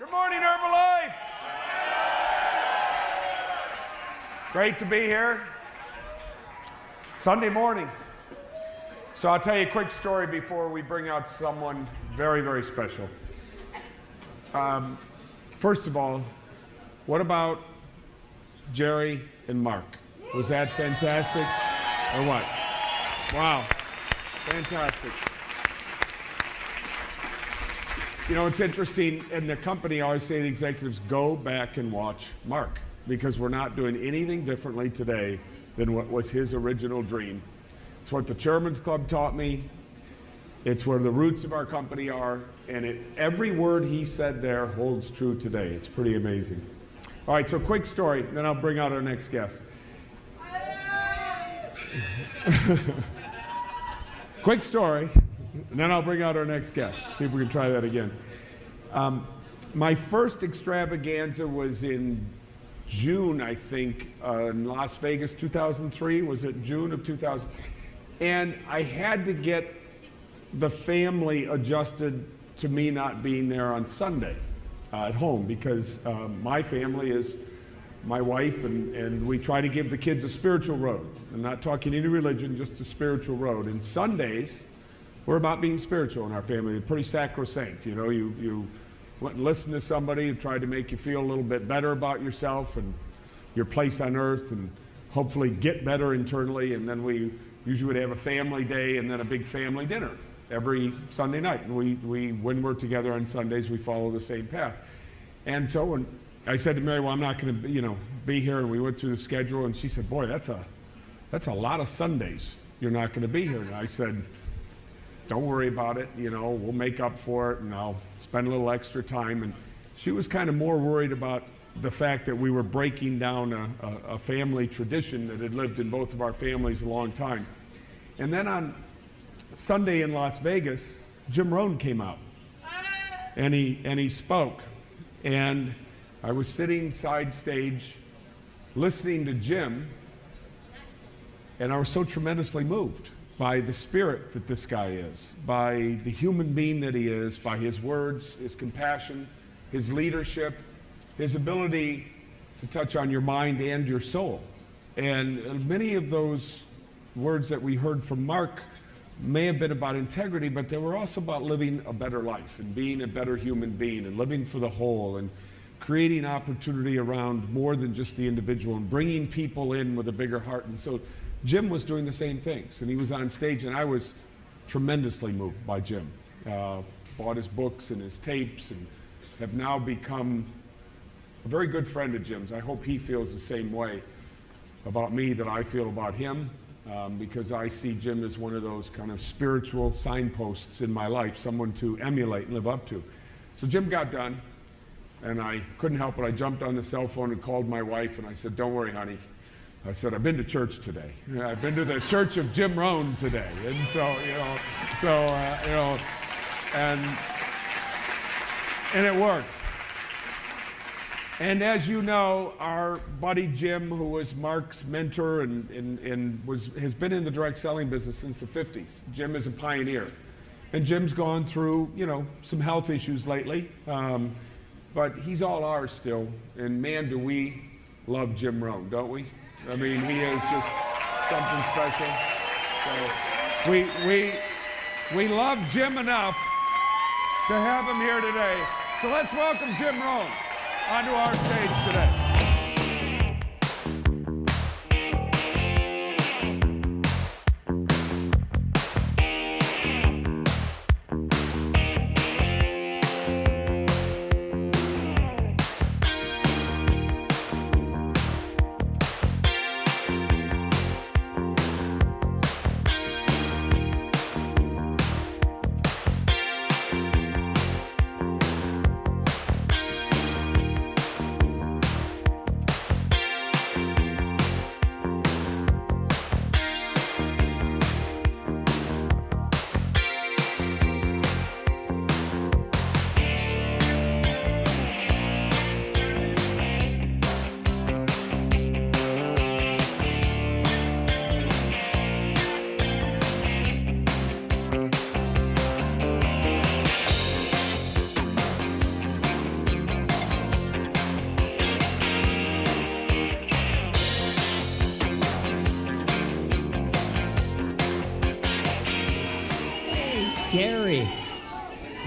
Good morning, Herbalife. Great to be here. Sunday morning. So I'll tell you a quick story before we bring out someone very, very special. First of all, what about Jerry and Mark? Was that fantastic or what? Wow, fantastic. You know, it's interesting, in the company, I always say to the executives, go back and watch Mark, because we're not doing anything differently today than what was his original dream. It's what the Chairman's Club taught me. It's where the roots of our company are, and every word he said there holds true today. It's pretty amazing. All right, so quick story, then I'll bring out our next guest. Quick story, and then I'll bring out our next guest. See if we can try that again. My first extravaganza was in June, I think, in Las Vegas, 2003. Was it June of 2000? And I had to get the family adjusted to me not being there on Sunday at home, because my family is my wife, and we try to give the kids a spiritual road. I'm not talking any religion, just a spiritual road. And Sundays, we're about being spiritual in our family. It's pretty sacrosanct. You know, you went and listened to somebody who tried to make you feel a little bit better about yourself and your place on earth, and hopefully get better internally. And then we usually would have a family day and then a big family dinner every Sunday night. And when we're together on Sundays, we follow the same path. And so when I said to Mary, well, I'm not going to be here, and we went through the schedule, and she said, boy, that's a lot of Sundays you're not going to be here. And I said, don't worry about it, we'll make up for it, and I'll spend a little extra time. And she was kind of more worried about the fact that we were breaking down a family tradition that had lived in both of our families a long time. And then on Sunday in Las Vegas, Jim Rohn came out, and he spoke. And I was sitting side stage listening to Jim, and I was so tremendously moved by the spirit that this guy is, by the human being that he is, by his words, his compassion, his leadership, his ability to touch on your mind and your soul. And many of those words that we heard from Mark may have been about integrity, but they were also about living a better life and being a better human being and living for the whole and creating opportunity around more than just the individual and bringing people in with a bigger heart. And so Jim was doing the same things, and he was on stage, and I was tremendously moved by Jim. Bought his books and his tapes, and have now become a very good friend of Jim's. I hope he feels the same way about me that I feel about him, because I see Jim as one of those kind of spiritual signposts in my life, someone to emulate and live up to. So Jim got done, and I couldn't help it. I jumped on the cell phone and called my wife, and I said, don't worry, honey. I said, I've been to church today. I've been to the church of Jim Rohn today. And so, and it worked. And as you know, our buddy Jim, who was Mark's mentor and has been in the direct selling business since the 50s. Jim is a pioneer. And Jim's gone through, some health issues lately. But he's all ours still. And man, do we love Jim Rohn, don't we? I mean, he is just something special. So we love Jim enough to have him here today. So let's welcome Jim Rohn onto our stage today.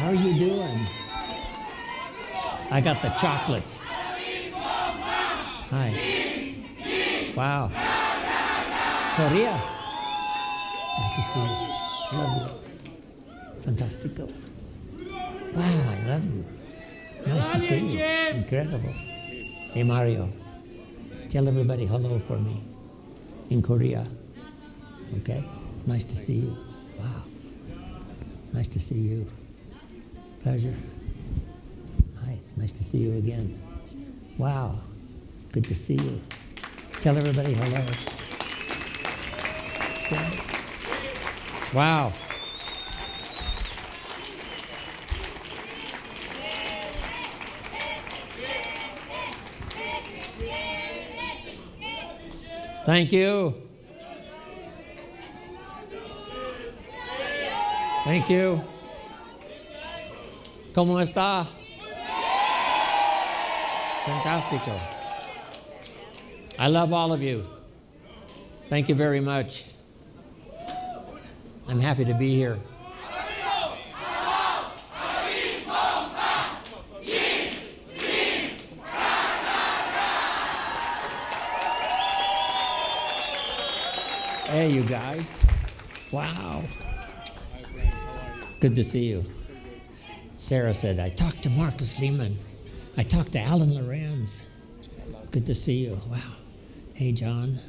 How are you doing? I got the chocolates. Hi. Wow. Korea. Nice to see you. Love you. Fantastico. Wow, I love you. Nice to see you. Incredible. Hey, Mario. Tell everybody hello for me in Korea. Okay? Nice to see you. Wow. Nice to see you. Pleasure. Hi. Nice to see you again. Wow. Good to see you. Tell everybody hello. Okay. Wow. Thank you. Thank you. ¿Cómo está? Fantastico. I love all of you. Thank you very much. I'm happy to be here. Hey, you guys. Wow. Good to see you. Sarah said, I talked to Marcus Lehman. I talked to Alan Lorenz. Good to see you. Wow. Hey, John.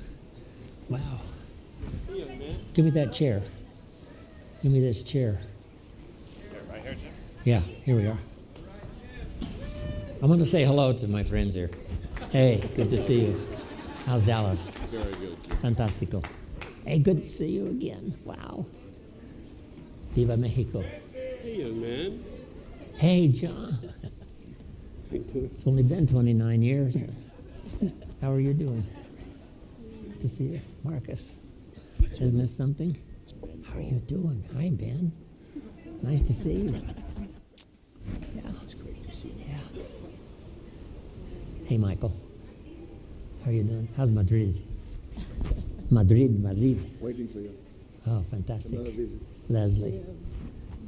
Wow. Give me that chair. Give me this chair. Right here, Jim? Yeah, here we are. I'm going to say hello to my friends here. Hey, good to see you. How's Dallas? Very good. Fantastico. Hey, good to see you again. Wow. Viva Mexico. Hey, young man. Hey, John. It's only been 29 years. How are you doing? Good to see you. Marcus. Isn't this something? How are you doing? Hi, Ben. Nice to see you. Yeah. It's great to see you. Yeah. Hey, Michael. How are you doing? How's Madrid? Madrid. Waiting for you. Oh, fantastic. Another visit. Leslie.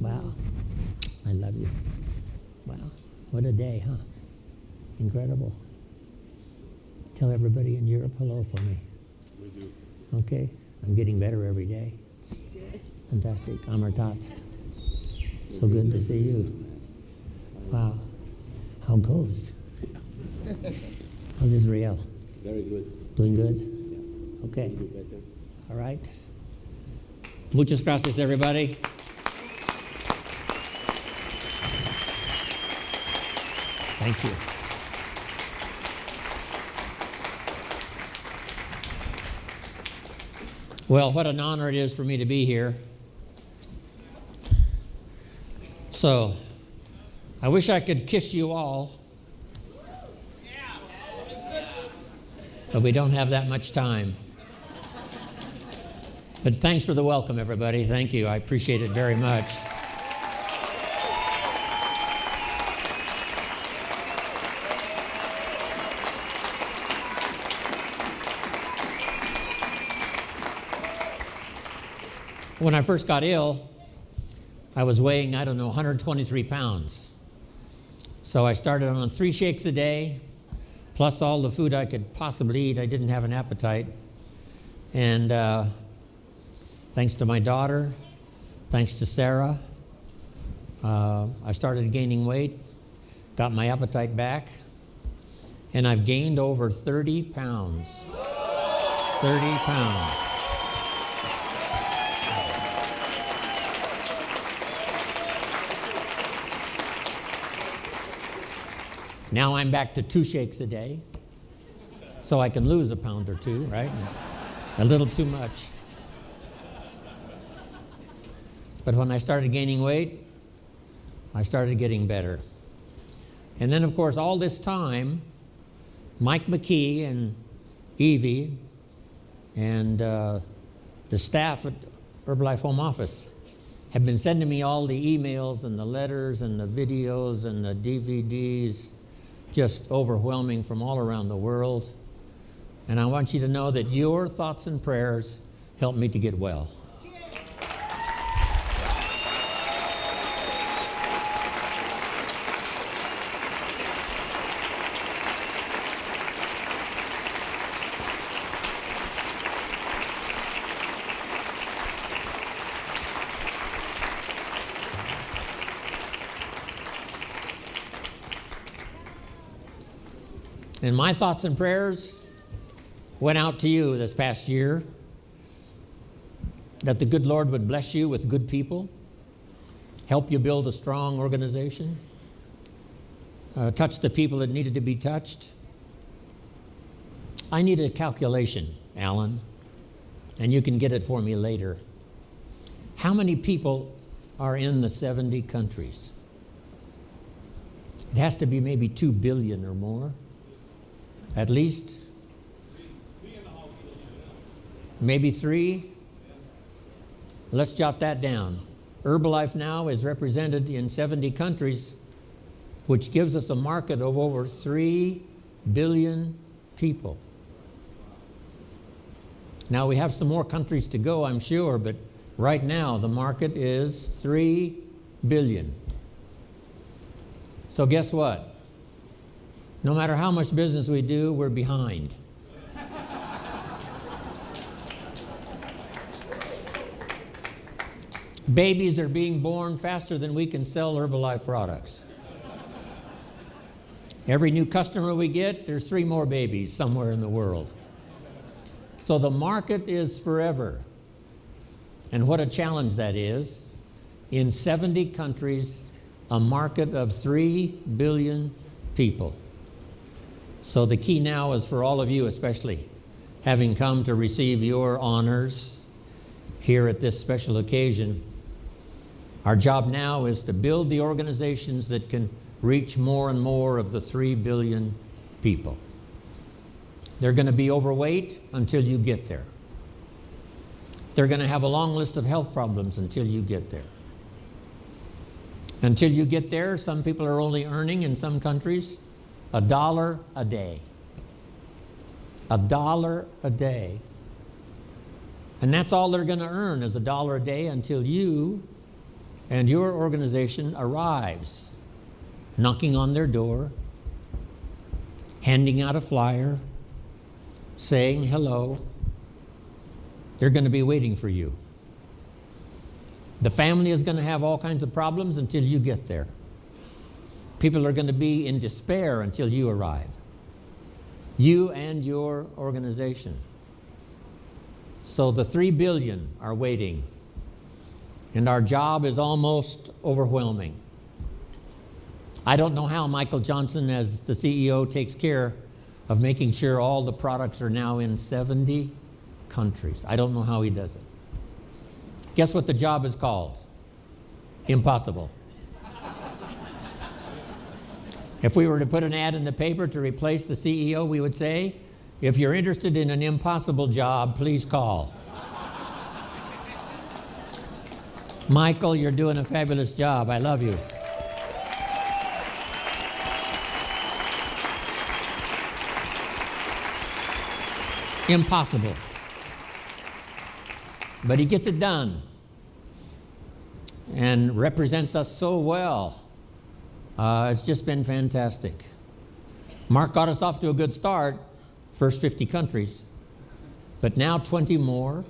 Wow. I love you. Wow. What a day, huh? Incredible. Tell everybody in Europe hello for me. We do. Okay? I'm getting better every day. Fantastic. Amartat. So good to see you. Wow. How goes? How's Israel? Very good. Doing good? Yeah. Okay. Good better. All right. Muchas gracias, everybody. Thank you. Well, what an honor it is for me to be here. So, I wish I could kiss you all, but we don't have that much time. But thanks for the welcome, everybody. Thank you. I appreciate it very much. When I first got ill, I was weighing, 123 pounds. So I started on 3 shakes a day, plus all the food I could possibly eat. I didn't have an appetite. And thanks to my daughter, thanks to Sarah, I started gaining weight, got my appetite back, and I've gained over 30 pounds. 30 pounds. Now I'm back to 2 shakes a day, so I can lose a pound or 2, right? A little too much. But when I started gaining weight, I started getting better. And then, of course, all this time, Mike McKee and Evie and the staff at Herbalife Home Office have been sending me all the emails and the letters and the videos and the DVDs, just overwhelming from all around the world. And I want you to know that your thoughts and prayers helped me to get well. And my thoughts and prayers went out to you this past year, that the good Lord would bless you with good people, help you build a strong organization, touch the people that needed to be touched. I need a calculation, Alan, and you can get it for me later. How many people are in the 70 countries? It has to be maybe 2 billion or more, at least. Maybe 3. Let's jot that down. Herbalife now is represented in 70 countries, which gives us a market of over 3 billion people. Now we have some more countries to go, I'm sure, but right now the market is 3 billion. So guess what? No matter how much business we do, we're behind. Babies are being born faster than we can sell Herbalife products. Every new customer we get, there's 3 more babies somewhere in the world. So the market is forever. And what a challenge that is. In 70 countries, a market of 3 billion people. So the key now is for all of you, especially having come to receive your honors here at this special occasion. Our job now is to build the organizations that can reach more and more of the 3 billion people. They're going to be overweight until you get there. They're going to have a long list of health problems until you get there. Until you get there, some people are only earning in some countries $1 a day. $1 a day. And that's all they're going to earn is $1 a day until you and your organization arrives, knocking on their door, handing out a flyer, saying hello. They're going to be waiting for you. The family is going to have all kinds of problems until you get there. People are going to be in despair until you arrive. You and your organization. So the 3 billion are waiting. And our job is almost overwhelming. I don't know how Michael Johnson, as the CEO, takes care of making sure all the products are now in 70 countries. I don't know how he does it. Guess what the job is called? Impossible. If we were to put an ad in the paper to replace the CEO, we would say, if you're interested in an impossible job, please call. Michael, you're doing a fabulous job. I love you. Impossible. But he gets it done and represents us so well. It's just been fantastic. Mark got us off to a good start, first 50 countries, but now 20 more.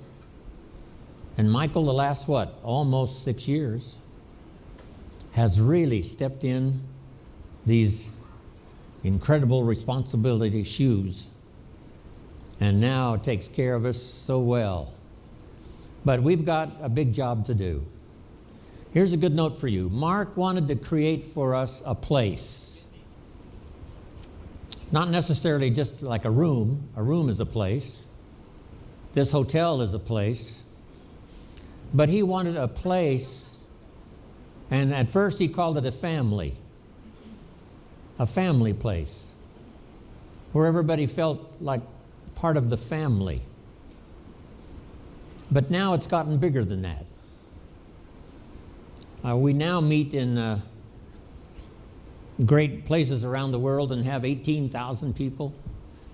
And Michael, the last, almost 6 years, has really stepped in these incredible responsibility shoes and now takes care of us so well. But we've got a big job to do. Here's a good note for you. Mark wanted to create for us a place. Not necessarily just like a room. A room is a place. This hotel is a place. But he wanted a place, and at first he called it a family place, where everybody felt like part of the family. But now it's gotten bigger than that. We now meet in great places around the world and have 18,000 people.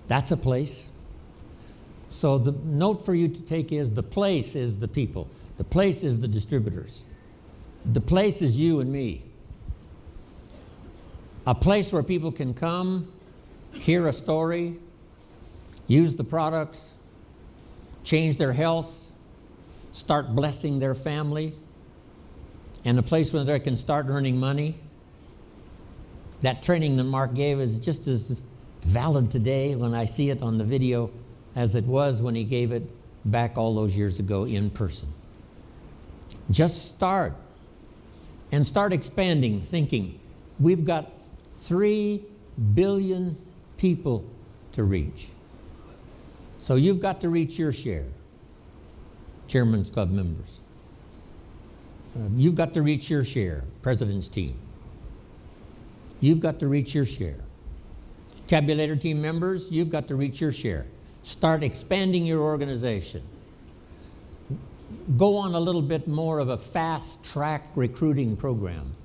That's a place. So the note for you to take is the place is the people. The place is the distributors. The place is you and me. A place where people can come, hear a story, use the products, change their health, start blessing their family, and a place where they can start earning money. That training that Mark gave is just as valid today when I see it on the video as it was when he gave it back all those years ago in person. Just start. And start expanding, thinking, we've got 3 billion people to reach. So you've got to reach your share, Chairman's Club members. You've got to reach your share, President's team. You've got to reach your share. Tabulator team members, you've got to reach your share. Start expanding your organization. Go on a little bit more of a fast-track recruiting program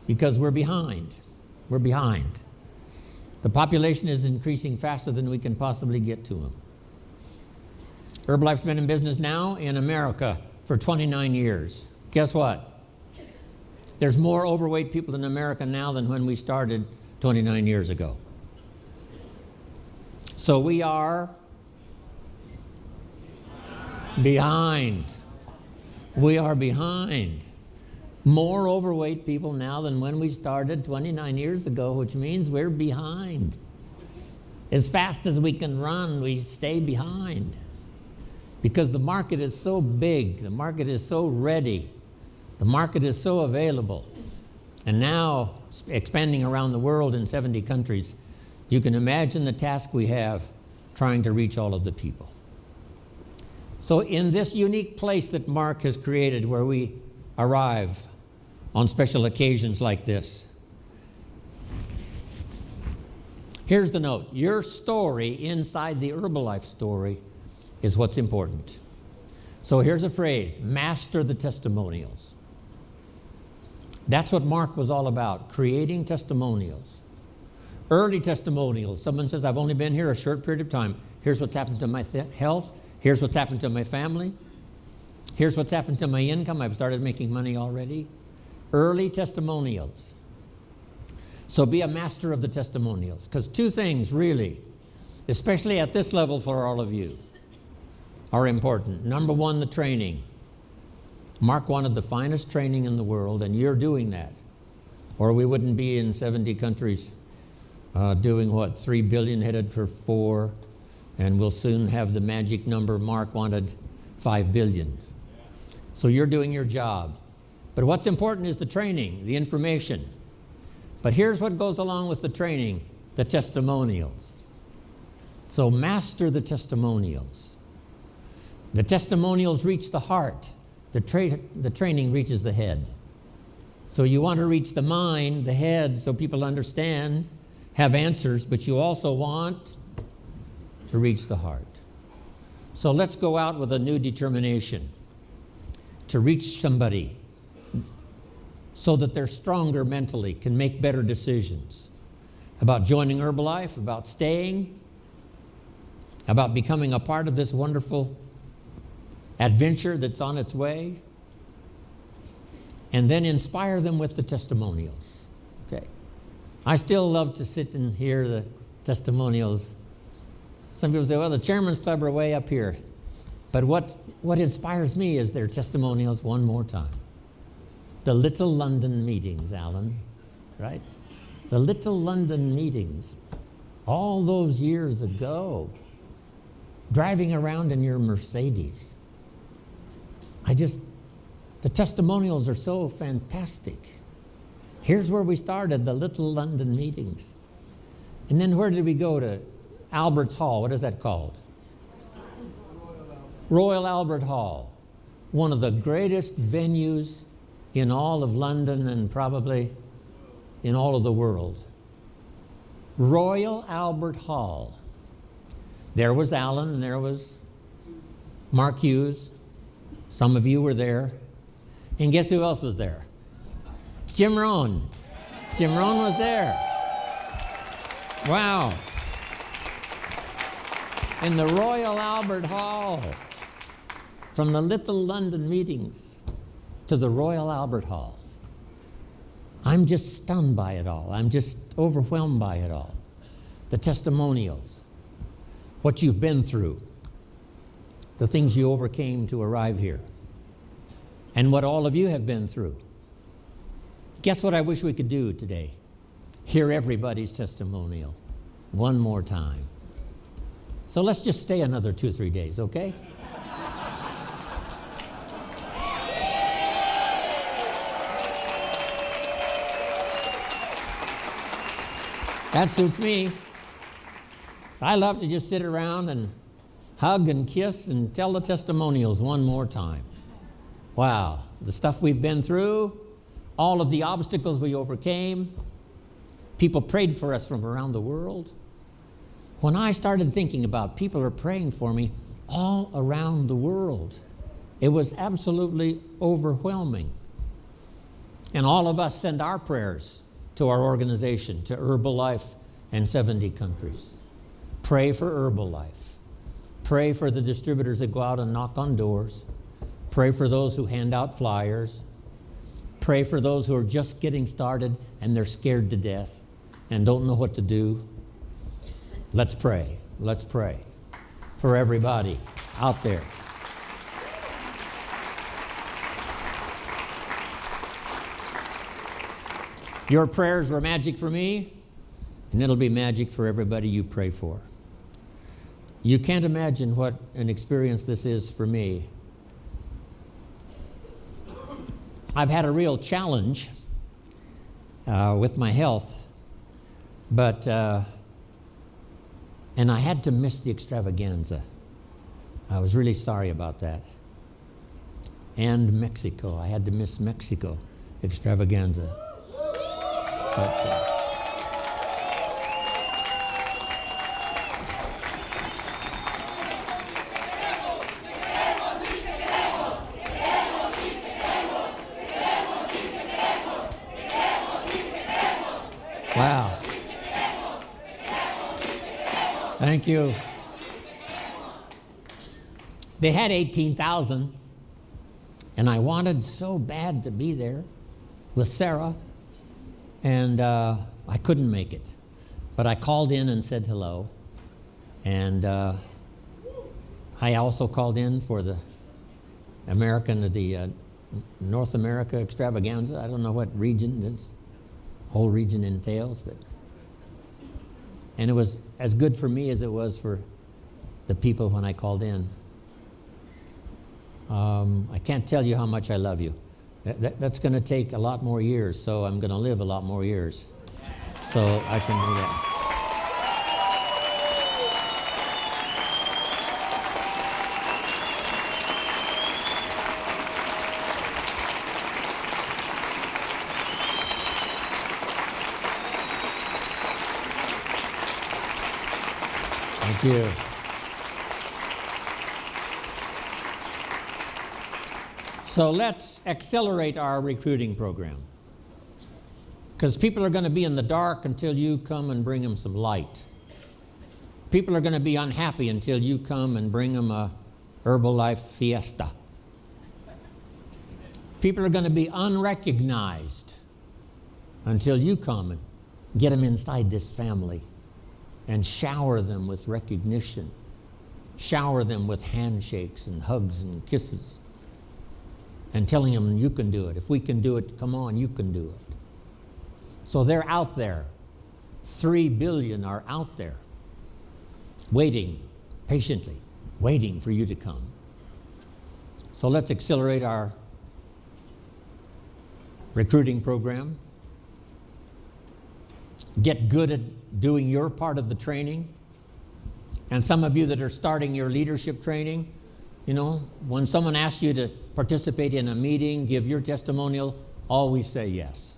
because we're behind. We're behind. The population is increasing faster than we can possibly get to them. Herbalife's been in business now in America for 29 years. Guess what? There's more overweight people in America now than when we started 29 years ago. So we are behind. We are behind. More overweight people now than when we started 29 years ago, which means we're behind. As fast as we can run, we stay behind. Because the market is so big, the market is so ready, the market is so available. And now, expanding around the world in 70 countries, you can imagine the task we have trying to reach all of the people. So in this unique place that Mark has created where we arrive on special occasions like this, here's the note. Your story inside the Herbalife story is what's important. So here's a phrase, master the testimonials. That's what Mark was all about, creating testimonials. Early testimonials. Someone says, I've only been here a short period of time. Here's what's happened to my health. Here's what's happened to my family. Here's what's happened to my income. I've started making money already. Early testimonials. So be a master of the testimonials. Because two things really, especially at this level for all of you, are important. Number one, the training. Mark wanted the finest training in the world, and you're doing that. Or we wouldn't be in 70 countries doing what, 3 billion headed for 4, and we'll soon have the magic number Mark wanted, 5 billion. So you're doing your job. But what's important is the training, the information. But here's what goes along with the training, the testimonials. So master the testimonials. The testimonials reach the heart. The training reaches the head. So you want to reach the mind, the head, so people understand, have answers, but you also want to reach the heart. So let's go out with a new determination to reach somebody so that they're stronger mentally, can make better decisions about joining Herbalife, about staying, about becoming a part of this wonderful adventure that's on its way, and then inspire them with the testimonials. Okay. I still love to sit and hear the testimonials. Some people say, well, the Chairman's Club are way up here. But what inspires me is their testimonials one more time. The Little London meetings, Alan, right? The Little London meetings, all those years ago, driving around in your Mercedes. The testimonials are so fantastic. Here's where we started, the Little London meetings. And then where did we go to? Albert's Hall, what is that called? Royal Albert Hall, one of the greatest venues in all of London and probably in all of the world. Royal Albert Hall. There was Alan and there was Mark Hughes. Some of you were there. And guess who else was there? Jim Rohn. Jim Rohn was there. Wow. In the Royal Albert Hall. From the Little London meetings to the Royal Albert Hall. I'm just stunned by it all. I'm just overwhelmed by it all. The testimonials. What you've been through. The things you overcame to arrive here. And what all of you have been through. Guess what I wish we could do today? Hear everybody's testimonial. one more time. So let's just stay another 2 or 3 days, okay? That suits me. I love to just sit around and hug and kiss and tell the testimonials one more time. Wow, the stuff we've been through, all of the obstacles we overcame. People prayed for us from around the world. When I started thinking about people are praying for me all around the world, it was absolutely overwhelming. And all of us send our prayers to our organization, to Herbalife in 70 countries. Pray for Herbalife. Pray for the distributors that go out and knock on doors. Pray for those who hand out flyers. Pray for those who are just getting started and they're scared to death and don't know what to do. Let's pray. Let's pray for everybody out there. Your prayers were magic for me, and it'll be magic for everybody you pray for. You can't imagine what an experience this is for me. I've had a real challenge with my health, but and I had to miss the extravaganza. I was really sorry about that. And Mexico. I had to miss Mexico extravaganza. But, wow. Thank you. They had 18,000, and I wanted so bad to be there with Sarah, and I couldn't make it. But I called in and said hello, and I also called in for the North America extravaganza. I don't know what region this whole region entails, but and it was as good for me as it was for the people when I called in. I can't tell you how much I love you. That's going to take a lot more years, so I'm going to live a lot more years. So I can do that. Thank you. So let's accelerate our recruiting program, because people are going to be in the dark until you come and bring them some light. People are going to be unhappy until you come and bring them a Herbalife fiesta. People are going to be unrecognized until you come and get them inside this family and shower them with recognition, shower them with handshakes and hugs and kisses, and telling them you can do it. If we can do it, come on, you can do it. So they're out there. 3 billion are out there, waiting, patiently, waiting for you to come. So let's accelerate our recruiting program. Get good at doing your part of the training. And some of you that are starting your leadership training, you know, when someone asks you to participate in a meeting, give your testimonial, always say yes.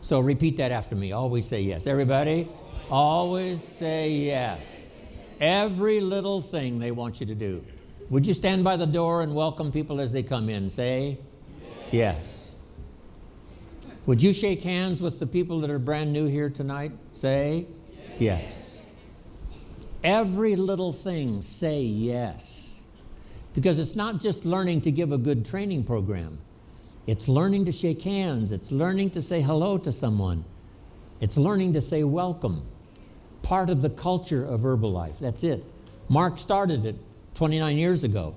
So repeat that after me. Always say yes. Everybody, always say yes. Every little thing they want you to do. Would you stand by the door and welcome people as they come in? Say yes. Would you shake hands with the people that are brand new here tonight? Say yes. Every little thing, say yes. Because it's not just learning to give a good training program. It's learning to shake hands. It's learning to say hello to someone. It's learning to say welcome. Part of the culture of Herbalife. That's it. Mark started it 29 years ago,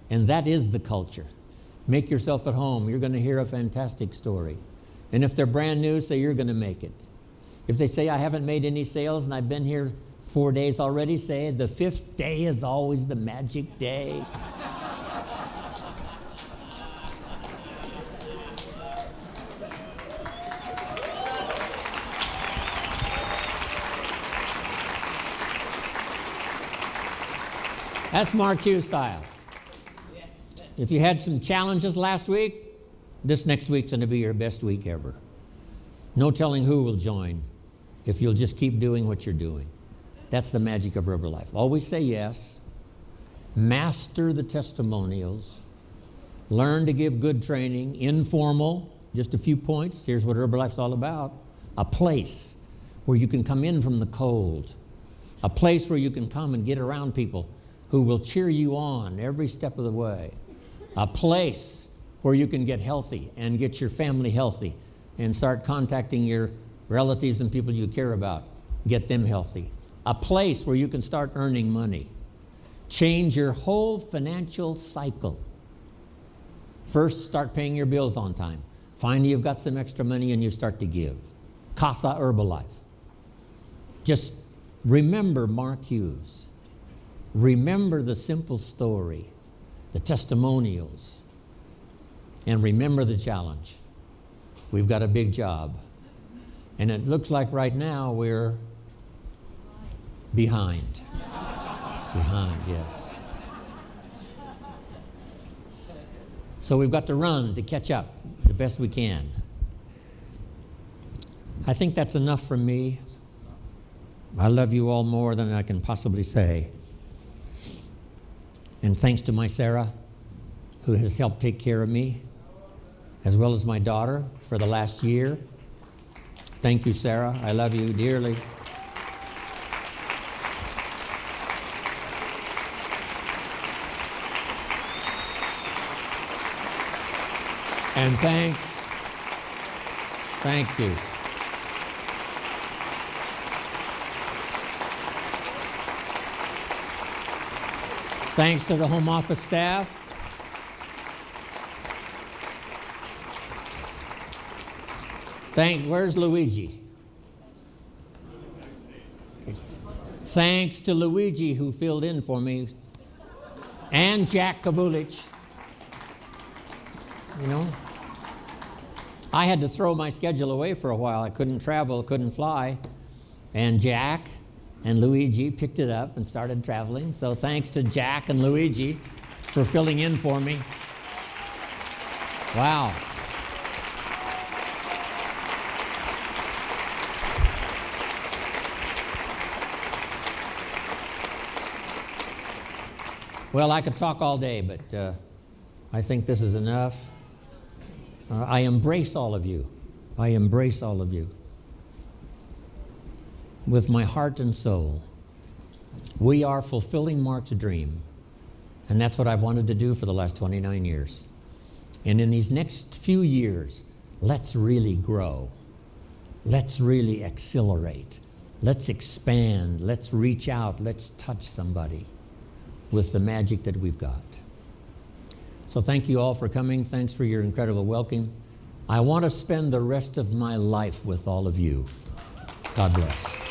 and that is the culture. Make yourself at home. You're going to hear a fantastic story. And if they're brand new, say you're going to make it. If they say I haven't made any sales and I've been here 4 days already, say the 5th day is always the magic day. That's Mark Hughes style. If you had some challenges last week, this next week's going to be your best week ever. No telling who will join if you'll just keep doing what you're doing. That's the magic of Herbalife. Always say yes. Master the testimonials. Learn to give good training. Informal. Just a few points. Here's what Herbalife's all about. A place where you can come in from the cold. A place where you can come and get around people who will cheer you on every step of the way. A place where you can get healthy and get your family healthy and start contacting your relatives and people you care about, get them healthy. A place where you can start earning money. Change your whole financial cycle. First, start paying your bills on time. Finally, you've got some extra money and you start to give. Casa Herbalife. Just remember Mark Hughes. Remember the simple story, the testimonials, and remember the challenge. We've got a big job. And it looks like right now we're behind. Behind, yes. So we've got to run to catch up the best we can. I think that's enough from me. I love you all more than I can possibly say. And thanks to my Sarah, who has helped take care of me, as well as my daughter for the last year. Thank you, Sarah. I love you dearly. And thanks. Thank you. Thanks to the home office staff. Where's Luigi? Thanks to Luigi who filled in for me, and Jack Kavulich. You know, I had to throw my schedule away for a while. I couldn't travel, couldn't fly, and Jack and Luigi picked it up and started traveling. So thanks to Jack and Luigi for filling in for me. Wow. Well, I could talk all day, but I think this is enough. I embrace all of you. I embrace all of you with my heart and soul. We are fulfilling Mark's dream, and that's what I've wanted to do for the last 29 years. And in these next few years, let's really grow. Let's really accelerate. Let's expand. Let's reach out. Let's touch somebody with the magic that we've got. So thank you all for coming. Thanks for your incredible welcome. I want to spend the rest of my life with all of you. God bless.